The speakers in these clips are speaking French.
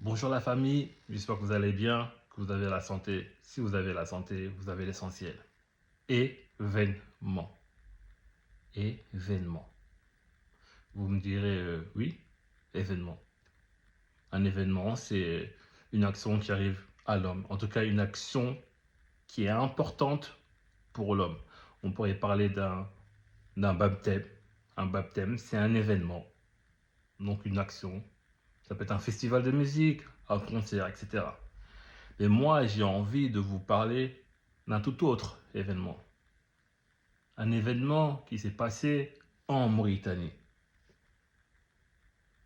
Bonjour la famille, j'espère que vous allez bien, que vous avez la santé. Si vous avez la santé, vous avez l'essentiel. Événement. Événement. Vous me direz oui, événement. Un événement, c'est une action qui arrive à l'homme. En tout cas, une action qui est importante pour l'homme. On pourrait parler d'un baptême. Un baptême, c'est un événement. Donc une action. Ça peut être un festival de musique, un concert, etc. Et moi, j'ai envie de vous parler d'un tout autre événement. Un événement qui s'est passé en Mauritanie.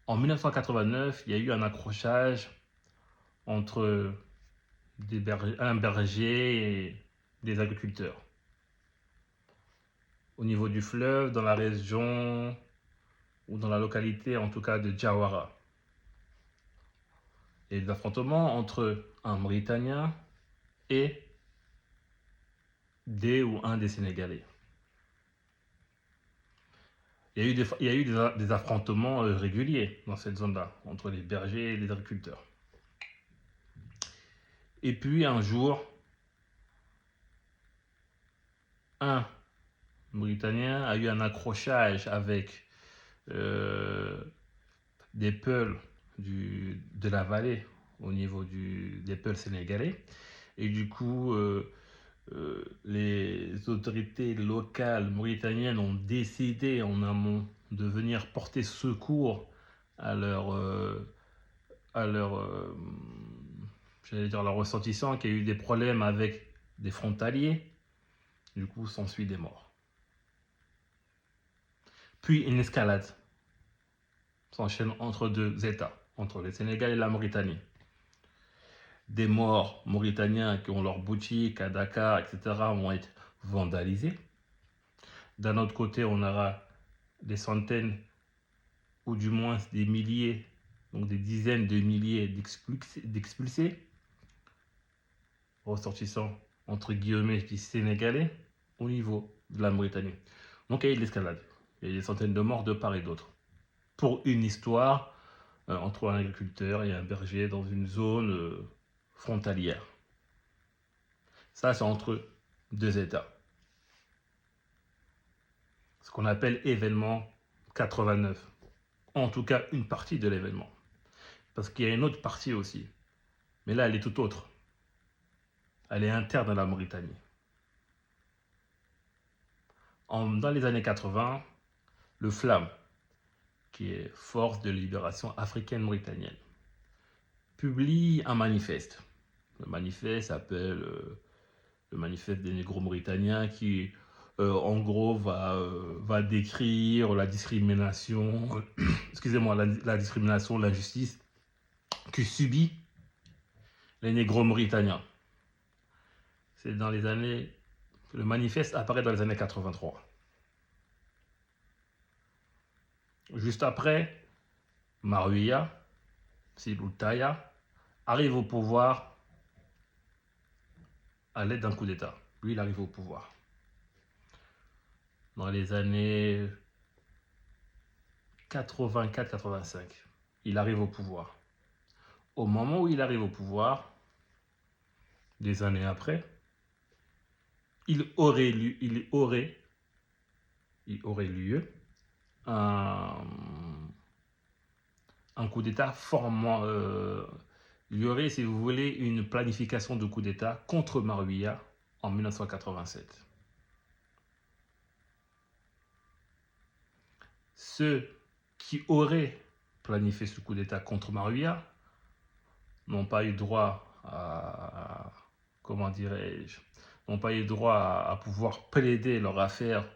En 1989, il y a eu un accrochage entre un berger et des agriculteurs. Au niveau du fleuve, dans la région ou dans la localité en tout cas de Jawara. Et des affrontements entre un Mauritanien et des ou un des Sénégalais. Il y a eu des affrontements réguliers dans cette zone-là, entre les bergers et les agriculteurs. Et puis un jour, un Mauritanien a eu un accrochage avec euh, des peuls de la vallée au niveau des peuls sénégalais. Et du coup, les autorités locales mauritaniennes ont décidé en amont de venir porter secours à à leur, euh, j'allais dire leurs ressortissants, qui a eu des problèmes avec des frontaliers. Du coup, s'ensuit des morts. Puis une escalade s'enchaîne entre deux États, entre le Sénégal et la Mauritanie. Des morts mauritaniens qui ont leur boutique à Dakar, etc., vont être vandalisés. D'un autre côté, on aura des centaines ou du moins des milliers, donc des dizaines de milliers d'expulsés, ressortissants entre guillemets du sénégalais au niveau de la Mauritanie. Donc il y a eu de l'escalade. Il y a des centaines de morts de part et d'autre. Pour une histoire entre un agriculteur et un berger dans une zone frontalière. Ça, c'est entre deux États. Ce qu'on appelle événement 89. En tout cas, une partie de l'événement. Parce qu'il y a une autre partie aussi. Mais là, elle est tout autre. Elle est interne à la Mauritanie. Dans les années 80, le FLAM, qui est Force de libération africaine mauritanienne, publie un manifeste. Le manifeste s'appelle le manifeste des négros mauritaniens qui, en gros, va décrire la discrimination, excusez-moi, la discrimination, l'injustice que subit les négros mauritaniens. C'est dans les années... Le manifeste apparaît dans les années 83. Juste après, Maruia, Siloutaya, arrive au pouvoir à l'aide d'un coup d'État. Lui, il arrive au pouvoir. Dans les années 84-85, il arrive au pouvoir. Au moment où il arrive au pouvoir, des années après, il aurait lieu un coup d'État formant. Il y aurait, si vous voulez, une planification de coup d'État contre Maruia en 1987. Ceux qui auraient planifié ce coup d'État contre Maruia n'ont pas eu droit comment dirais-je, n'ont pas eu droit à pouvoir plaider leur affaire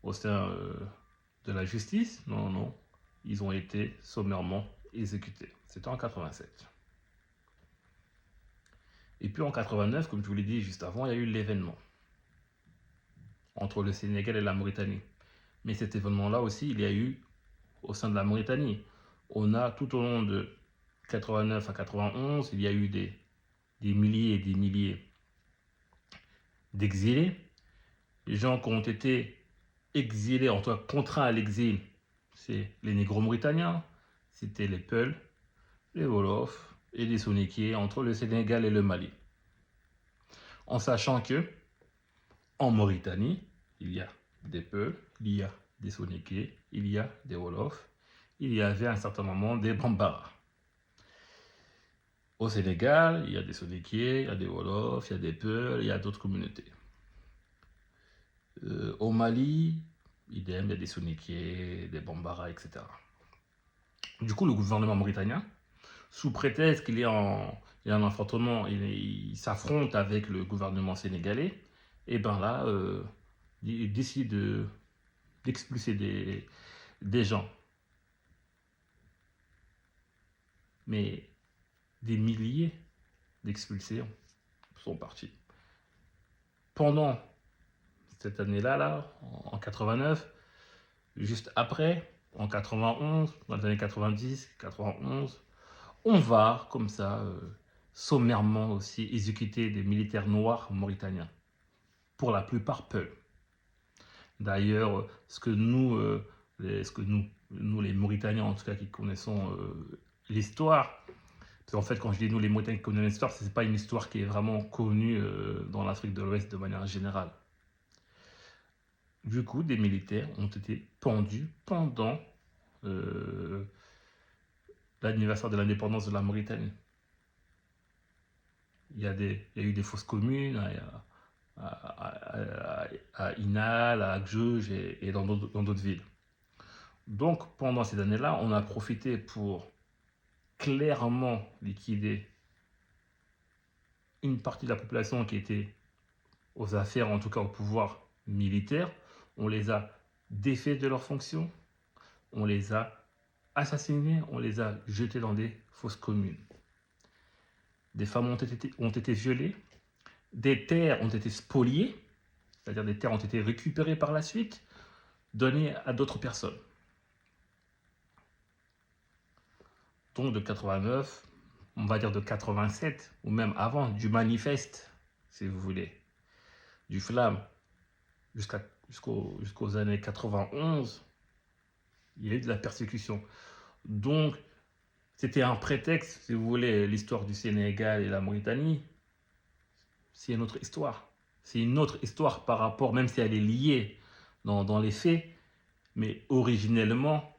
au sein de la justice. Non, non, ils ont été sommairement exécutés. C'était en 87. Et puis en 89, comme je vous l'ai dit juste avant, il y a eu l'événement entre le Sénégal et la Mauritanie. Mais cet événement-là aussi, il y a eu au sein de la Mauritanie. On a tout au long de 89 à 91, il y a eu des milliers et des milliers d'exilés, les gens qui ont été exilés, en tout cas contraints à l'exil, c'est les négros mauritaniens, c'était les Peuls, les Wolofs, et des soninké entre le Sénégal et le Mali. En sachant que en Mauritanie, il y a des Peuls, il y a des soninké, il y a des Wolofs, il y avait à un certain moment des Bambara. Au Sénégal, il y a des soninké, il y a des Wolofs, il y a des Peuls, il y a d'autres communautés. Au Mali, idem, il y a des soninké, des Bambara, etc. Du coup, le gouvernement mauritanien, sous prétexte qu'il est il y a un affrontement, il s'affronte avec le gouvernement sénégalais, et ben là, il décide d'expulser des gens. Mais des milliers d'expulsés sont partis. Pendant cette année-là, en 89, juste après, en 91, dans les années 90, 91, on va, comme ça, sommairement aussi, exécuter des militaires noirs mauritaniens. Pour la plupart, Peuls. D'ailleurs, nous, les Mauritaniens, en tout cas, qui connaissons l'histoire, parce qu'en fait, quand je dis nous, les Mauritaniens qui connaissent l'histoire, ce n'est pas une histoire qui est vraiment connue dans l'Afrique de l'Ouest de manière générale. Du coup, des militaires ont été pendus pendant l'anniversaire de l'indépendance de la Mauritanie. Il y a eu des fosses communes à Inal, à Agdjouj et dans d'autres villes. Donc, pendant ces années-là, on a profité pour clairement liquider une partie de la population qui était aux affaires, en tout cas au pouvoir militaire. On les a défaits de leurs fonctions, on les a assassinés, on les a jetés dans des fosses communes. Des femmes ont été violées, des terres ont été spoliées, c'est-à-dire des terres ont été récupérées par la suite, données à d'autres personnes. Donc de 89, on va dire de 87, ou même avant, du manifeste, si vous voulez, du Flamme, jusqu'aux années 91, il y a eu de la persécution. Donc, c'était un prétexte, si vous voulez, l'histoire du Sénégal et la Mauritanie, c'est une autre histoire. C'est une autre histoire par rapport, même si elle est liée dans les faits, mais originellement,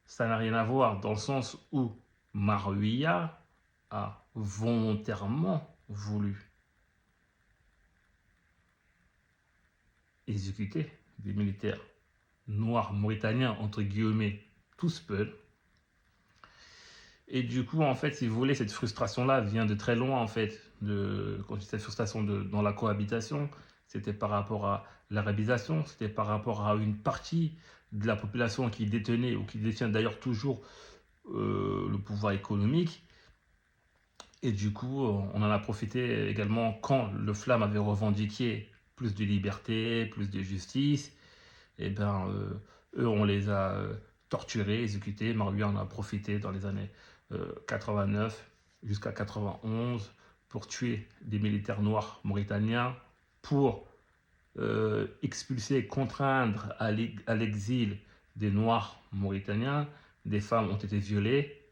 ça n'a rien à voir dans le sens où Maruia a volontairement voulu exécuter des militaires noirs mauritaniens, entre guillemets, tous Peuls. Et du coup, en fait, si vous voulez, cette frustration-là vient de très loin, en fait. Quand je dis cette frustration dans la cohabitation, c'était par rapport à l'arabisation, c'était par rapport à une partie de la population qui détenait, ou qui détient d'ailleurs toujours le pouvoir économique. Et du coup, on en a profité également quand le Flamme avait revendiqué plus de liberté, plus de justice. Et ben, eux, on les a torturés, exécutés. Maruia en a profité dans les années 89 jusqu'à 91 pour tuer des militaires noirs mauritaniens, pour expulser et contraindre à l'exil des Noirs mauritaniens. Des femmes ont été violées.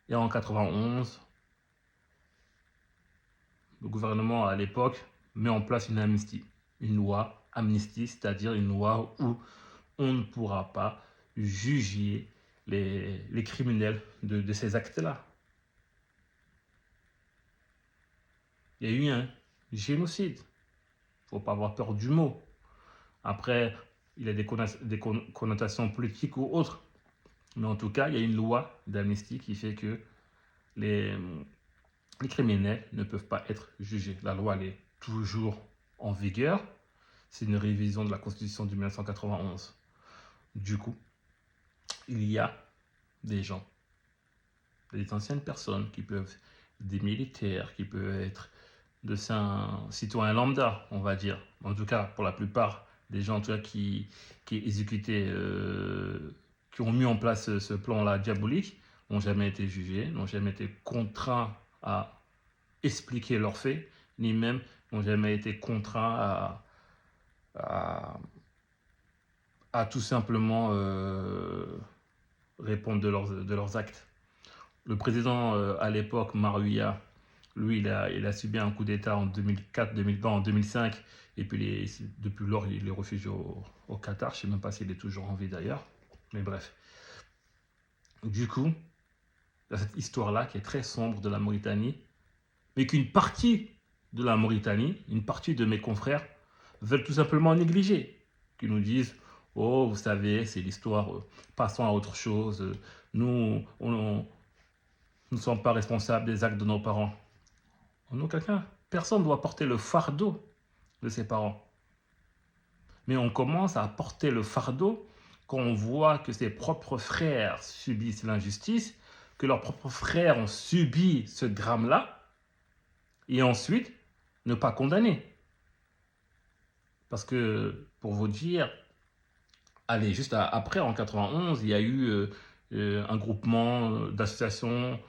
Et en 91, le gouvernement à l'époque met en place une amnistie, une loi amnistie, c'est-à-dire une loi où on ne pourra pas juger les criminels de ces actes-là. Il y a eu un génocide. Il ne faut pas avoir peur du mot. Après, il y a des connotations politiques ou autres. Mais en tout cas, il y a une loi d'amnistie qui fait que les criminels ne peuvent pas être jugés. La loi, elle est toujours en vigueur. C'est une révision de la Constitution de 1991. Du coup, il y a des gens, des anciennes personnes qui peuvent, des militaires, qui peuvent être de citoyens lambda, on va dire. En tout cas, pour la plupart des gens en tout cas, qui exécutaient, qui ont mis en place ce plan-là diabolique, n'ont jamais été jugés, n'ont jamais été contraints à expliquer leurs faits, ni même n'ont jamais été contraints à tout simplement répondre de leurs actes. Le président à l'époque, Marouia, lui, il a subi un coup d'État en 2004, 2020, en 2005. Et puis depuis lors, il est réfugié au Qatar. Je ne sais même pas s'il est toujours en vie d'ailleurs. Mais bref. Du coup, il y a cette histoire-là qui est très sombre de la Mauritanie, mais qu'une partie de la Mauritanie, une partie de mes confrères, veulent tout simplement négliger. Qui nous disent, oh, vous savez, c'est l'histoire, passons à autre chose. Nous ne sommes pas responsables des actes de nos parents. En aucun cas. Personne ne doit porter le fardeau de ses parents. Mais on commence à porter le fardeau quand on voit que ses propres frères subissent l'injustice, que leurs propres frères ont subi ce drame-là, et ensuite ne pas condamner. Parce que, pour vous dire, allez, juste après, en 91, il y a eu un groupement d'associations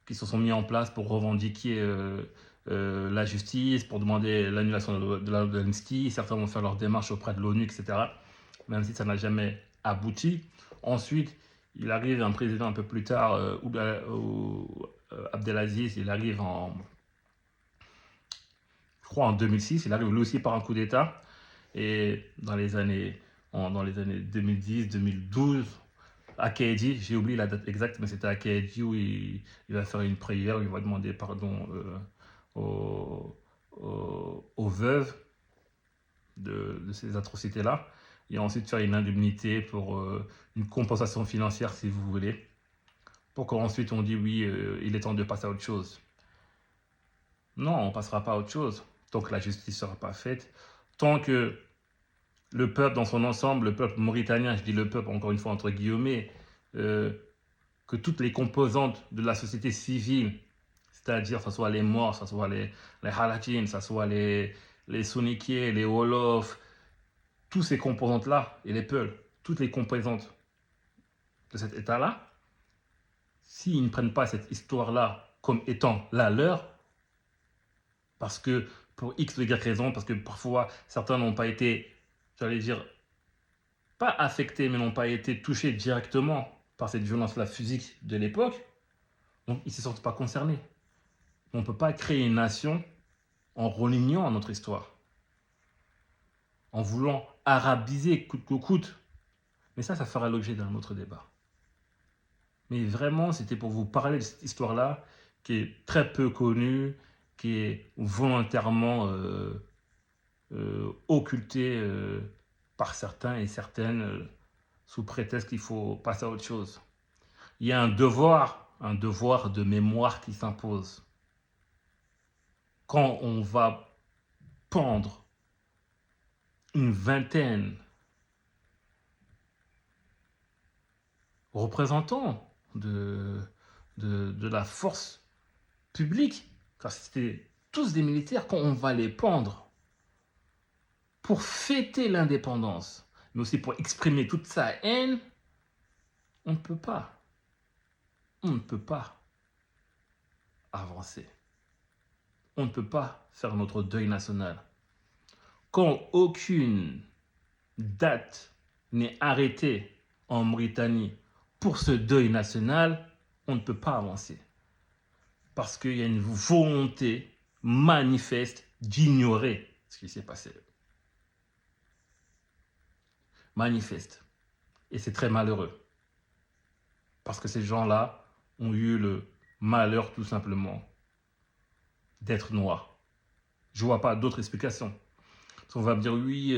qui se sont mis en place pour revendiquer la justice, pour demander l'annulation de l'amnistie. Certains vont faire leur démarche auprès de l'ONU, etc. Même si ça n'a jamais abouti. Ensuite, il arrive un président un peu plus tard, Abdelaziz, il arrive je crois en 2006, il arrive lui aussi par un coup d'État. Et dans les années 2010, 2012, à Kaedi, j'ai oublié la date exacte, mais c'était à Kaedi où il va faire une prière, où il va demander pardon aux veuves de ces atrocités-là, et ensuite faire une indemnité pour une compensation financière, si vous voulez, pour qu'ensuite on dit oui, il est temps de passer à autre chose. Non, on ne passera pas à autre chose, tant que la justice ne sera pas faite, tant que le peuple dans son ensemble, le peuple mauritanien, je dis le peuple encore une fois entre guillemets, que toutes les composantes de la société civile, c'est-à-dire que ce soit les Morts, ce soit les Halachines, ce soit les Sounikiers, les Wolofs, tous ces composantes-là, et les Peuls, toutes les composantes de cet état-là, s'ils ne prennent pas cette histoire-là comme étant la leur, parce que pour X ou Y raison, parce que parfois certains n'ont pas été, j'allais dire, pas affectés, mais n'ont pas été touchés directement par cette violence-là physique de l'époque, donc ils ne se sentent pas concernés. On ne peut pas créer une nation en reniant notre histoire, en voulant arabiser coûte que coûte. Mais ça fera l'objet d'un autre débat. Mais vraiment, c'était pour vous parler de cette histoire-là, qui est très peu connue, qui est volontairement occultée par certains et certaines, sous prétexte qu'il faut passer à autre chose. Il y a un devoir de mémoire qui s'impose. Quand on va pendre une vingtaine représentants de la force publique, car c'était tous des militaires, quand on va les pendre pour fêter l'indépendance, mais aussi pour exprimer toute sa haine, on ne peut pas. On ne peut pas avancer. On ne peut pas faire notre deuil national. Quand aucune date n'est arrêtée en Mauritanie pour ce deuil national, on ne peut pas avancer. Parce qu'il y a une volonté manifeste d'ignorer ce qui s'est passé. Manifeste. Et c'est très malheureux. Parce que ces gens-là ont eu le malheur tout simplement d'être noirs. Je ne vois pas d'autre explication. On va me dire oui,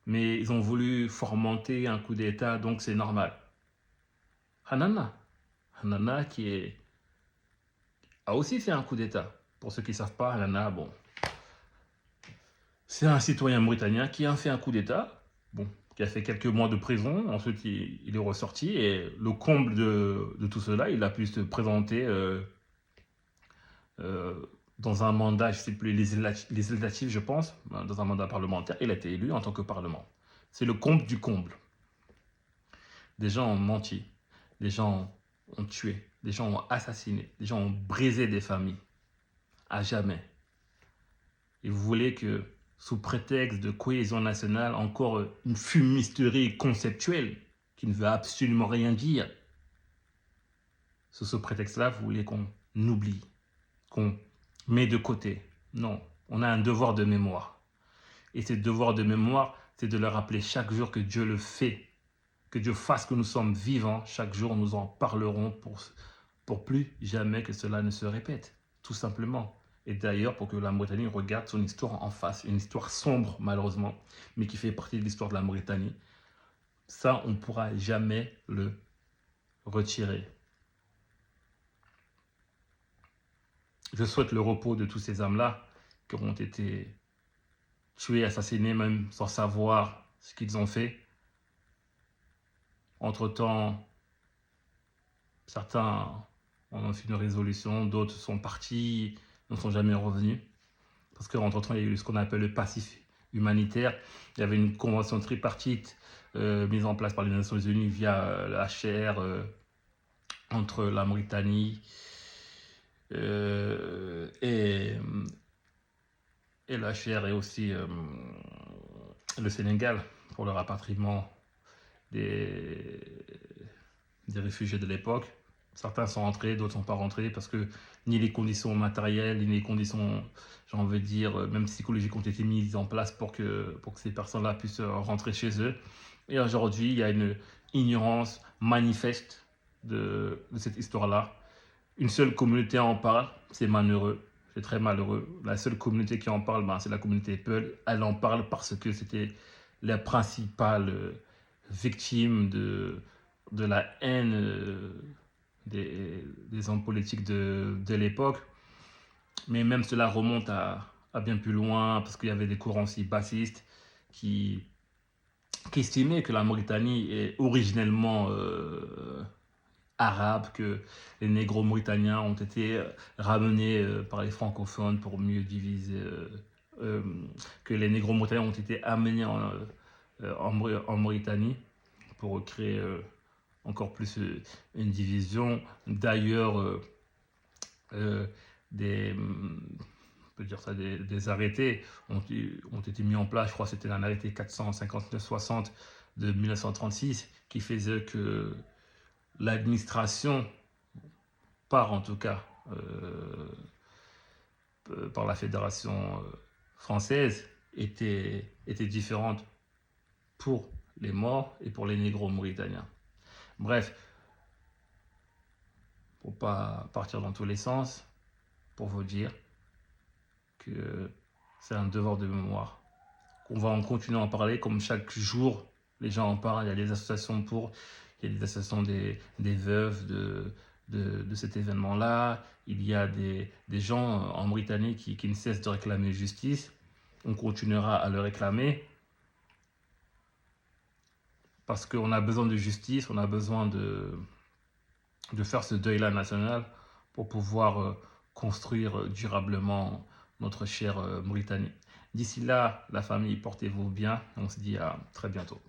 mais ils ont voulu fomenter un coup d'État, donc c'est normal. Hanana qui a aussi fait un coup d'État. Pour ceux qui ne savent pas, Hanana, bon, c'est un citoyen mauritanien qui a fait un coup d'État, bon, qui a fait quelques mois de prison, ensuite il est ressorti, et le comble de tout cela, il a pu se présenter dans un mandat, je ne sais plus, législatif, je pense, dans un mandat parlementaire, il a été élu en tant que parlement. C'est le comble du comble. Des gens ont menti, des gens ont tué, des gens ont assassiné, des gens ont brisé des familles, à jamais. Et vous voulez que, sous prétexte de cohésion nationale, encore une fumisterie conceptuelle qui ne veut absolument rien dire, sous ce prétexte-là, vous voulez qu'on oublie, qu'on met de côté. Non, on a un devoir de mémoire. Et ce devoir de mémoire, c'est de le rappeler chaque jour que Dieu le fait, que Dieu fasse que nous sommes vivants. Chaque jour, nous en parlerons pour plus jamais que cela ne se répète, tout simplement. Et d'ailleurs, pour que la Mauritanie regarde son histoire en face, une histoire sombre, malheureusement, mais qui fait partie de l'histoire de la Mauritanie. Ça, on ne pourra jamais le retirer. Je souhaite le repos de tous ces âmes-là qui auront été tués, assassinés, même sans savoir ce qu'ils ont fait. Entre-temps, certains en ont fait une résolution, d'autres sont partis, ne sont jamais revenus. Parce qu'entre-temps, il y a eu ce qu'on appelle le passif humanitaire. Il y avait une convention tripartite mise en place par les Nations Unies via la HR entre la Mauritanie et la HR et aussi le Sénégal pour le rapatriement des réfugiés de l'époque. Certains sont rentrés, d'autres ne sont pas rentrés parce que ni les conditions matérielles, ni les conditions, j'ai envie de dire, même psychologiques ont été mises en place pour que ces personnes-là puissent rentrer chez eux. Et aujourd'hui, il y a une ignorance manifeste de cette histoire-là. Une seule communauté en parle, c'est malheureux, c'est très malheureux. La seule communauté qui en parle, c'est la communauté Peul. Elle en parle parce que c'était la principale victime de la haine des hommes politiques de l'époque. Mais même cela remonte à bien plus loin, parce qu'il y avait des courants aussi bassistes qui estimaient que la Mauritanie est originellement arabe, que les négros mauritaniens ont été ramenés par les francophones pour mieux diviser, que les négros mauritaniens ont été amenés en Mauritanie pour créer encore plus une division. D'ailleurs, des arrêtés ont été mis en place. Je crois que c'était un arrêté 459-60 de 1936 qui faisait que l'administration, en tout cas par la Fédération française, était différente pour les morts et pour les négros mauritaniens. Bref, pour ne pas partir dans tous les sens, pour vous dire que c'est un devoir de mémoire. On va en continuer à en parler, comme chaque jour, les gens en parlent. Il y a des associations il y a des associations des veuves de cet événement-là. Il y a des gens en Mauritanie qui ne cessent de réclamer justice. On continuera à le réclamer parce qu'on a besoin de justice, on a besoin de faire ce deuil-là national pour pouvoir construire durablement notre chère Mauritanie. D'ici là, la famille, portez-vous bien. On se dit à très bientôt.